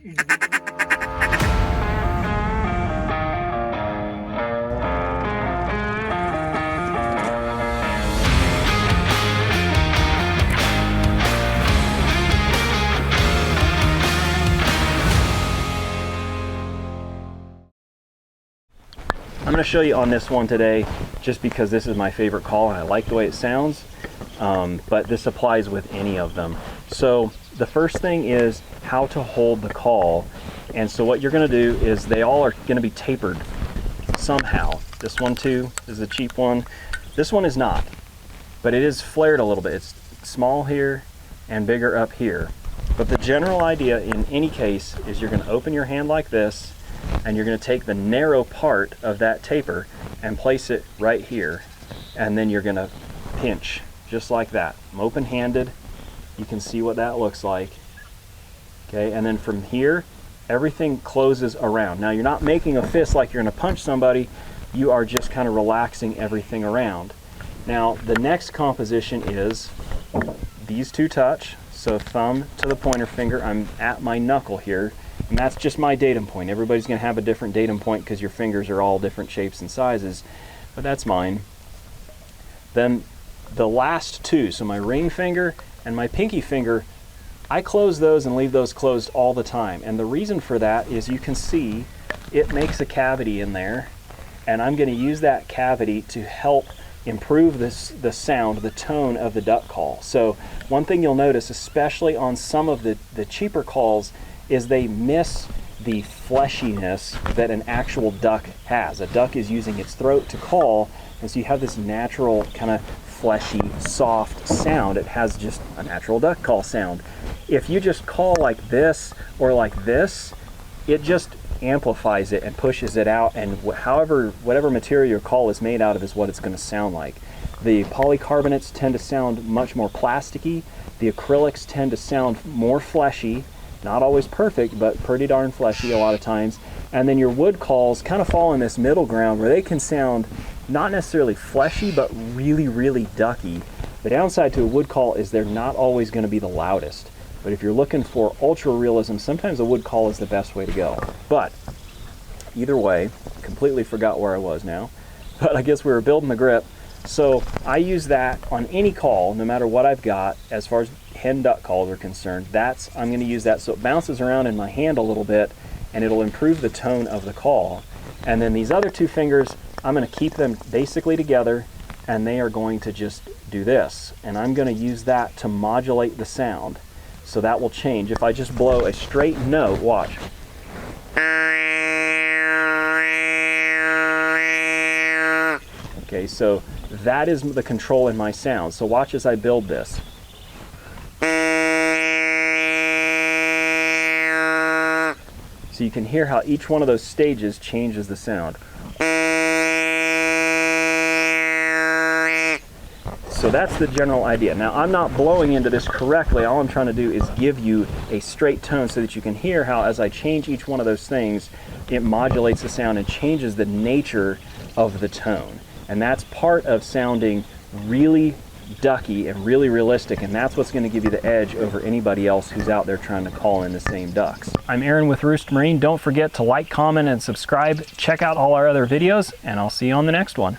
I'm going to show you on this one today just because this is my favorite call and I like the way it sounds, but this applies with any of them. So the first thing is how to hold the call, and so what you're going to do is they all are going to be tapered somehow. This one too is a cheap one. This one is not, but it is flared a little bit. It's small here and bigger up here. But the general idea in any case is you're going to open your hand like this, and you're going to take the narrow part of that taper and place it right here, and then you're going to pinch just like that. I'm open-handed. You can see what that looks like. Okay, and then from here everything closes around. Now you're not making a fist like you're going to punch somebody, you are just kind of relaxing everything around. Now the next composition is these two touch, so thumb to the pointer finger. I'm at my knuckle here, and that's just my datum point. Everybody's going to have a different datum point because your fingers are all different shapes and sizes, but that's mine. Then the last two, so my ring finger and my pinky finger, I close those and leave those closed all the time. And the reason for that is you can see it makes a cavity in there, and I'm going to use that cavity to help improve the sound, the tone of the duck call. So one thing you'll notice, especially on some of the cheaper calls, is they miss the fleshiness that an actual duck has. A duck is using its throat to call, and so you have this natural kind of fleshy, soft sound. It has just a natural duck call sound. If you just call like this or like this, it just amplifies it and pushes it out, and whatever material your call is made out of is what it's going to sound like. The polycarbonates tend to sound much more plasticky. The acrylics tend to sound more fleshy. Not always perfect, but pretty darn fleshy a lot of times. And then your wood calls kind of fall in this middle ground where they can sound not necessarily fleshy, but really, really ducky. The downside to a wood call is they're not always going to be the loudest. But if you're looking for ultra realism, sometimes a wood call is the best way to go. But either way, completely forgot where I was now. But I guess we were building the grip. So I use that on any call, no matter what I've got, as far as hen duck calls are concerned. I'm going to use that so it bounces around in my hand a little bit, and it'll improve the tone of the call. And then these other two fingers, I'm going to keep them basically together, and they are going to just do this. And I'm going to use that to modulate the sound. So that will change. If I just blow a straight note, watch. Okay, so that is the control in my sound. So watch as I build this. So you can hear how each one of those stages changes the sound. So that's the general idea. Now I'm not blowing into this correctly. All I'm trying to do is give you a straight tone so that you can hear how as I change each one of those things, it modulates the sound and changes the nature of the tone. And that's part of sounding really ducky and really realistic, and that's what's going to give you the edge over anybody else who's out there trying to call in the same ducks. I'm Aaron with Roost Marine. Don't forget to like, comment, and subscribe. Check out all our other videos, and I'll see you on the next one.